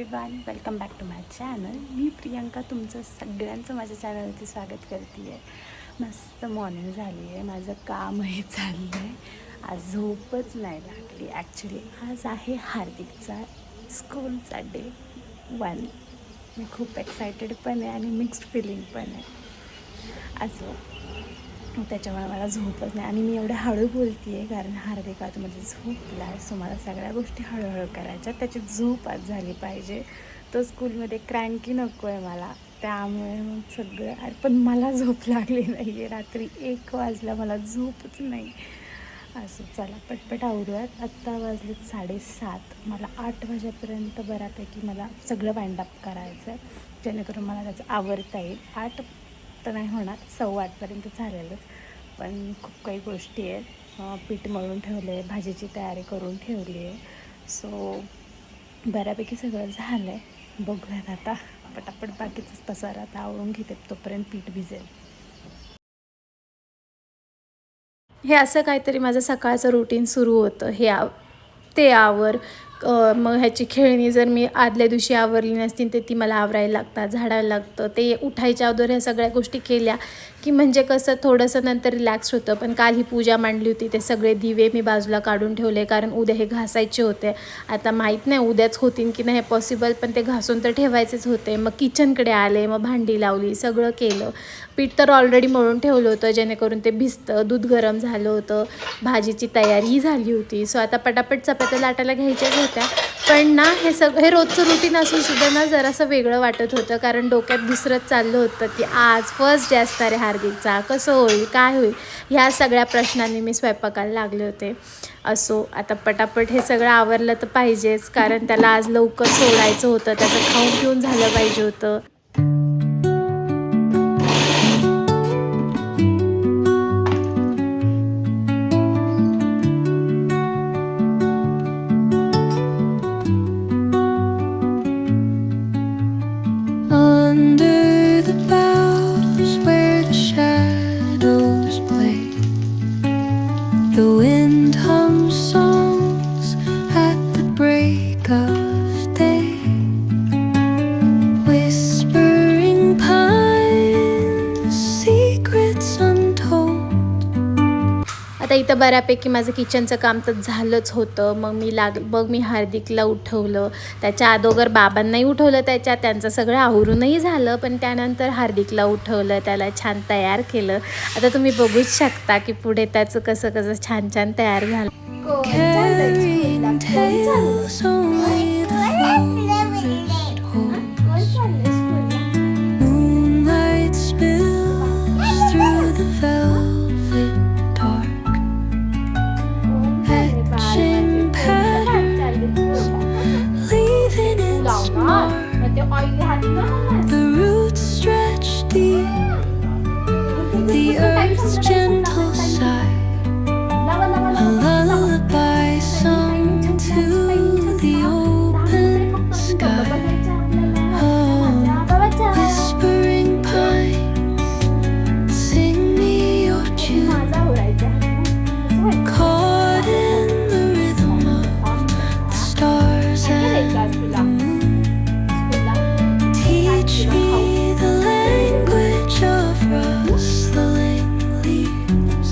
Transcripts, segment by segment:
Everyone, welcome back to my channel. मी प्रियंका तुमचं सगळ्यांचं माझ्या चॅनलवरती स्वागत करते आहे. मस्त मॉर्निंग झाली आहे, माझं कामही चाललं आहे. आज झोपच नाही लागली. ॲक्च्युली आज आहे हार्दिकचा स्कूलचा डे 1. मी खूप एक्सायटेड पण आहे आणि मिक्स्ड फिलिंग पण आहे. असं त्याच्यामुळे मला झोपच नाही आणि मी एवढं हळू बोलते आहे कारण हार्दिक आतमध्ये झोपला आहे. सो मला सगळ्या गोष्टी हळूहळू करायच्या, त्याची झोप आज झाली पाहिजे. तो स्कूलमध्ये क्रँकी नको आहे मला, त्यामुळे मग सगळं. अरे पण मला झोप लागली नाही आहे. रात्री 1 वाजला, मला झोपच नाही. असं चला पटपट आवरूयात. आत्ता वाजले 7:30. मला 8 वाजेपर्यंत बऱ्यापैकी मला सगळं वाइंडअप करायचं आहे, जेणेकरून मला त्याचं आवरता येईल. 8 तर नाही होणार, 7:15पर्यंत झालेलंच. पण खूप काही गोष्टी आहेत. पीठ मळून ठेवले आहे, भाजीची तयारी करून ठेवली आहे. सो बऱ्यापैकी सगळं झालं आहे. बघूयात आता पटापट बाकीचाच पसारा आता आवरून घेते, तोपर्यंत पीठ भिजेल. हे असं काहीतरी माझं सकाळचं रुटीन सुरू होतं. ते आवर, मग ह्याची खेळणी जर मी आदल्या दिवशी आवरली नसतील तर ती मला आवरायला लागतात, झाडायला लागतं. ते उठायच्या अगोदर ह्या सगळ्या गोष्टी केल्या की म्हणजे कसं थोडंसं नंतर रिलॅक्स होतं. पण काल ही पूजा मांडली होती, ते सगळे दिवे मी बाजूला काढून ठेवले कारण उद्या हे घासायचे होते. आता माहीत नाही उद्याच होतील की नाही हे पॉसिबल, पण ते घासून तर ठेवायचेच होते. मग किचनकडे आले, मग भांडी लावली, सगळं केलं. पीठ तर ऑलरेडी मळून ठेवलं होतं जेणेकरून ते भिजतं. दूध गरम झालं होतं, भाजीची तयारीही झाली होती. सो आता पटापट चपात्या लाटायला घ्यायच्याच होत्या. पण ना हे रोजचं रुटीन असून सुद्धा ना जरासं वेगळं वाटत होतं कारण डोक्यात दुसरंच चाललं होतं की आज फर्स्ट डे असणार आहे हार्दिकचा, कसं होईल, काय होईल, ह्या सगळ्या प्रश्नांनी मी स्वयंपाकाला लागले होते. असो आता पटापट हे सगळं आवरलं तर पाहिजेच कारण त्याला आज लवकर सोडायचं होतं, त्याचं खाऊन पिऊन झालं पाहिजे होतं. Under the boughs where the shadows play, the wind hums songs at the break of day, whispering pines, secrets untold. आता इथं बऱ्यापैकी माझं किचनचं काम तर झालंच होतं. मग मी हार्दिकला उठवलं. त्याच्या अगोदर बाबांनाही उठवलं, त्यांचं सगळं आवरूनही झालं. पण त्यानंतर हार्दिकला उठवलं, त्याला छान तयार केलं. आता तुम्ही बघूच शकता की पुढे त्याचं कसं कसं छान छान तयार झालं. Carrying tales only the forest holds. Moonlight spills through the velvet dark, etching patterns, leaving its mark. The roots stretch deep, the earth's gentle sigh, a lullaby sung to the open sky. Whispering pines, sing me your tune, caught in the rhythm of the stars and the moon. Teach me the language of rustling leaves,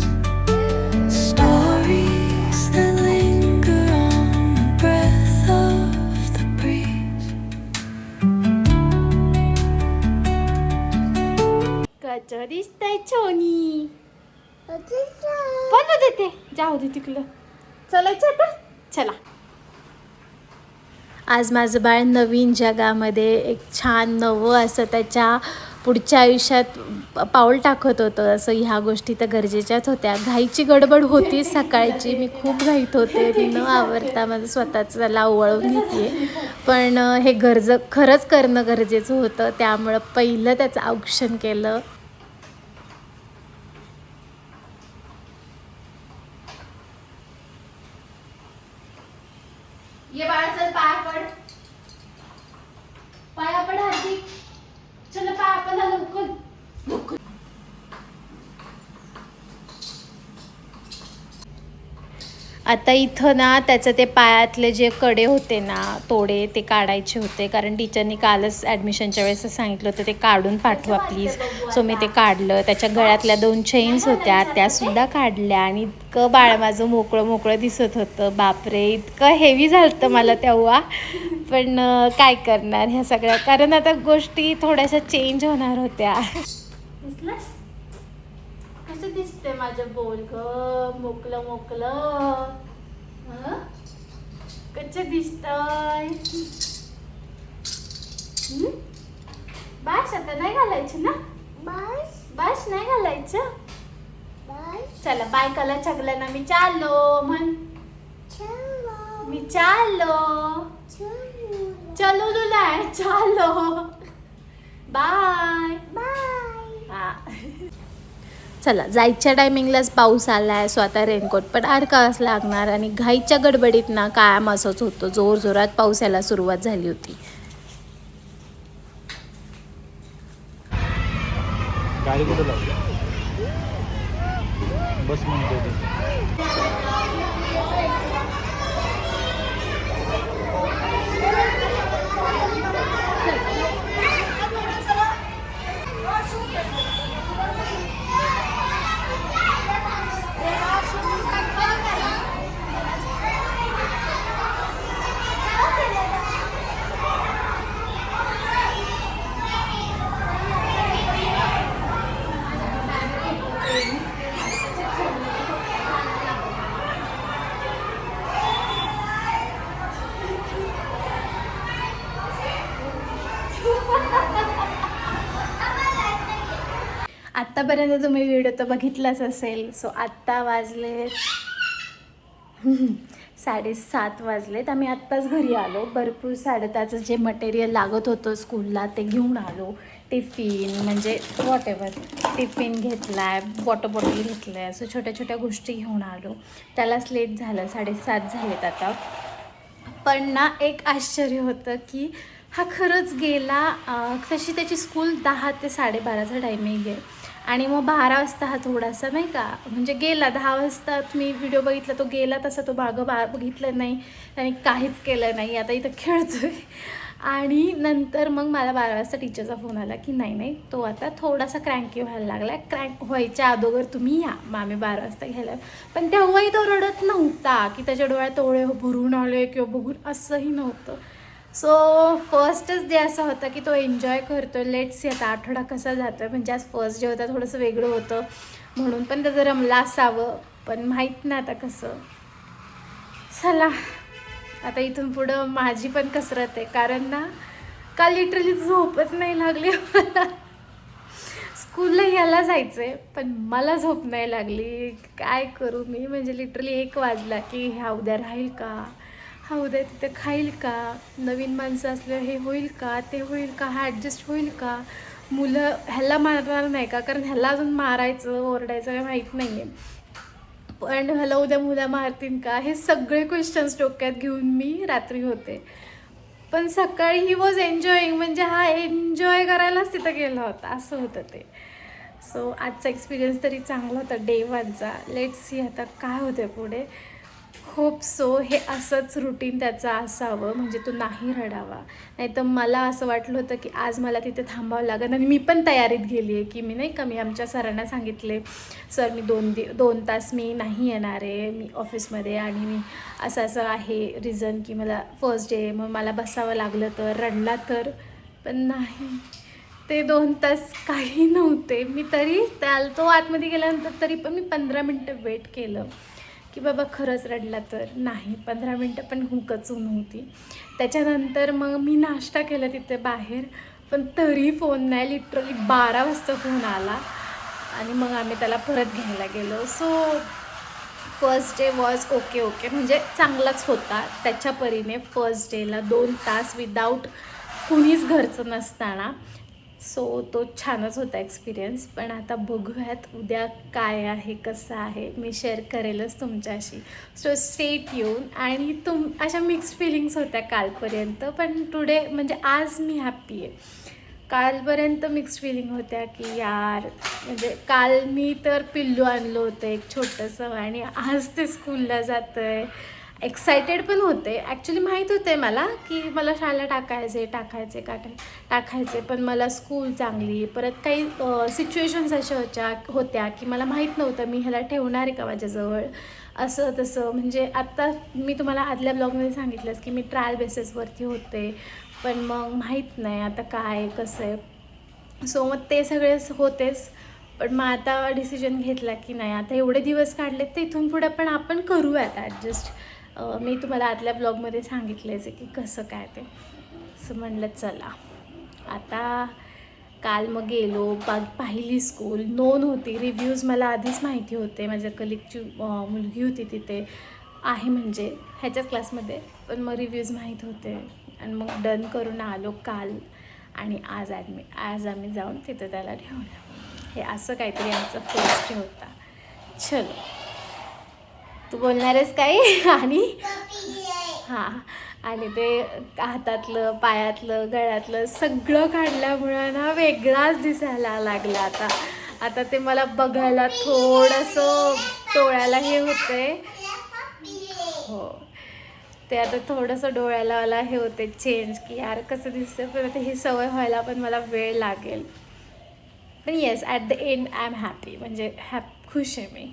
stories that linger on the breath of the breeze. कसं दिसतंय छोनी? बोलू देते, जाऊ दे तिकडं. चलायचं आता, चला. आज माझं बाळ नवीन जगामध्ये एक छान नवं असं त्याच्या पुढच्या आयुष्यात पाऊल टाकत होतं. असं ह्या गोष्टी तर गरजेच्याच होत्या. घाईची गडबड होती सकाळची, मी खूप घाईत होते. मी न आवरता माझं स्वतःचं त्याला ओवाळून घेते. पण हे खरंच करणं गरजेचं होतं, त्यामुळं पहिलं त्याचं औक्षण केलं. ये बाळा, चल पाया पड, पाया पड हार्दिक, चल पाया पड लवकर. आता इथं ना त्याचं ते पायातले जे कडे होते ना तोडे ते काढायचे होते, कारण टीचरनी कालच ॲडमिशनच्या वेळेस सांगितलं होतं ते काढून पाठवा प्लीज. सो मी ते काढलं. त्याच्या गळ्यातल्या 2 चेन्स होत्या त्यासुद्धा काढल्या आणि इतकं बाळ माझं मोकळं मोकळं दिसत होतं. बापरे, इतकं हेवी झालं होतं मला तेव्हा. पण काय करणार ह्या सगळ्या, कारण आता गोष्टी थोड्याशा चेंज होणार होत्या. दिसलंस कसं दिसते माझं बोल ग, मोकलं मोकलं. कसं दिसतंय. बास आता नाही घालायचं ना. बास नाही घालायचं. चला बाय कला चगला ना, मी चाललो म्हण. मी चाललो. चलो लुलाय चालो. बाय हा. चला जायच्या टायमिंगलाच पाऊस आला आहे. सो आता रेनकोट पण अडकावाच लागणार आणि घाईच्या गडबडीत ना कायम असंच होतं. जोरजोरात पाऊस यायला सुरुवात झाली होती. गाडी कुठं लावली? बस म्हणते. आत्तापर्यंत तुम्ही व्हिडिओ तर बघितलाच असेल. सो आत्ता वाजले 7:30 वाजलेत. आम्ही आत्ताच घरी आलो. भरपूर त्याचं जे मटेरियल लागत होतं स्कूलला ते घेऊन आलो. टिफिन म्हणजे वॉटेवर टिफिन घेतला आहे, वॉटर बॉटल घेतलं आहे, असं छोट्या छोट्या गोष्टी घेऊन आलो. त्यालाच लेट झालं, 7:30 झालेत आता. पण ना एक आश्चर्य होतं की हा खरंच गेला. तशी त्याची स्कूल 10 ते 12:30चा टायमिंग आहे आणि मग 12 वाजता हा थोडासा नाही का म्हणजे गेला. 10 वाजता तुम्ही व्हिडिओ बघितला तो गेला तसा, तो बघितलं नाही आणि काहीच केलं नाही. आता इथं खेळतोय. आणि नंतर मग मला 12 वाजता टीचरचा फोन आला की नाही तो आता थोडासा क्रँकी व्हायला लागला. क्रँक व्हायच्या अगोदर तुम्ही या, मग आम्ही 12 वाजता घ्यायला. पण तेव्हाही तो रडत नव्हता की त्याच्या डोळ्यात डोळे भरून आले किंवा बघून, असंही नव्हतं. सो फर्स्टच डे असा होता की तो एन्जॉय करतो. लेट्स सी आता आठवडा कसा जातो आहे. म्हणजे आज फर्स्ट डे होता, थोडंसं वेगळं होतं म्हणून पण त्याचं रमला असावं, पण माहीत नाही आता कसं. चला आता इथून पुढं माझी पण कसरत आहे, कारण ना काल लिटरली झोपच नाही लागली मला. स्कूलला यायला जायचं आहे पण मला झोप नाही लागली. काय करू मी, म्हणजे लिटरली 1 वाजला की हा उद्या राहील का, हा उद्या तिथे खाईल का, नवीन माणसं असल्यावर हे होईल का, ते होईल का, हा ॲडजस्ट होईल का, मुलं ह्याला मारणार नाही का, कारण ह्याला अजून मारायचं ओरडायचं काही माहीत नाही आहे, पण ह्याला उद्या मुलं मारतील का, हे सगळे क्वेश्चन्स डोक्यात घेऊन मी रात्री होते. पण सकाळी ही वॉज एन्जॉईंग, म्हणजे हा एन्जॉय करायलाच तिथं गेला होता, असं होतं ते. सो आजचा एक्सपिरियन्स तरी चांगला होता डे 1चा. लेट्स सी आता काय होते पुढे. होप सो हे असंच रुटीन त्याचं असावं, म्हणजे तो नाही रडावा. नाही तर मला असं वाटलं होतं की आज मला तिथे थांबावं लागेल आणि मी पण तयारीत गेली आहे की मी नाही का, मी आमच्या सरांना सांगितले, सर मी 2 तास मी नाही येणार आहे मी ऑफिसमध्ये आणि मी असं आहे रिझन की मला फर्स्ट डे, मग मला बसावं लागलं तर, रडला तर. पण नाही, ते 2 तास काही नव्हते. मी तरी तो आतमध्ये गेल्यानंतर तरी पण मी 15 मिनटं वेट केलं की बाबा खरंच रडला तर. नाही, 15 मिनटं पण हुकच नव्हती. त्याच्यानंतर मग मी नाश्ता केला तिथे बाहेर, पण तरी फोन नाही. लिटरली 12 वाजता फोन आला आणि मग आम्ही त्याला परत घ्यायला गेलो. So first day was okay म्हणजे चांगलाच होता त्याच्या परीने. फर्स्ट डेला 2 तास विदाऊट कुणीच घरचं नसताना. सो तो छानच होता एक्सपिरियन्स. पण आता बघूयात उद्या काय आहे कसं आहे, मी शेअर करेलच तुमच्याशी. So stay tune. आणि अशा मिक्स्ड फिलिंग्स होत्या कालपर्यंत, पण टुडे म्हणजे आज मी हॅप्पी आहे. कालपर्यंत मिक्स्ड फिलिंग होत्या की यार म्हणजे काल मी तर पिल्लू आणलं होतं एक छोटंसं आणि आज ते स्कूलला जातं आहे. एक्सायटेड पण होते. ॲक्च्युली माहीत होते मला की मला शाळेला टाकायचे पण मला स्कूल चांगली परत काही सिच्युएशन्स अशा होत्या की मला माहीत नव्हतं मी ह्याला ठेवणार आहे का माझ्याजवळ असं तसं. म्हणजे आत्ता मी तुम्हाला आदल्या ब्लॉगमध्ये सांगितलंच की मी ट्रायल बेसिसवरती होते पण मग माहीत नाही आता काय कसं आहे. सो मग ते सगळे होतेच पण मग आता डिसिजन घेतला की नाही आता एवढे दिवस काढले तर इथून पुढे पण आपण करूयात ॲडजस्ट. मी तुम्हाला आदल्या ब्लॉगमध्ये सांगितलंच आहे की कसं काय ते. असं म्हणलं चला आता काल मग गेलो पाहिली स्कूल नोन होती. रिव्ह्यूज मला आधीच माहिती होते. माझ्या कलिगची मुलगी होती तिथे आहे म्हणजे ह्याच्याच क्लासमध्ये पण मग रिव्ह्यूज माहीत होते आणि मग डन करून आलो काल आणि आज आम्ही जाऊन तिथं त्याला ठेवलं. हे असं काहीतरी आमचं फर्स्ट होता. चलो तू बोलणार आहेस काही आणि हां आणि ते हातातलं पायातलं गळ्यातलं सगळं काढल्यामुळं ना वेगळाच दिसायला लागला. आता ते मला बघायला थोडंसं डोळ्याला हे होतंय. हो ते आता थोडंसं डोळ्याला मला हे होते चेंज की यार कसं दिसतं पण आता ही सवय व्हायला पण मला वेळ लागेल. पण yes at the end I am happy म्हणजे खुश आहे मी.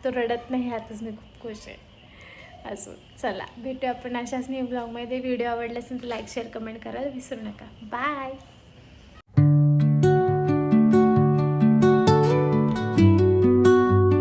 तो रडत नाही ह्यातच मी खूप खुश आहे. असो चला भेटू आपण अशाच न्यू ब्लॉगमध्ये. व्हिडिओ आवडला असेल तर लाईक शेअर कमेंट करायला विसरू नका. बाय.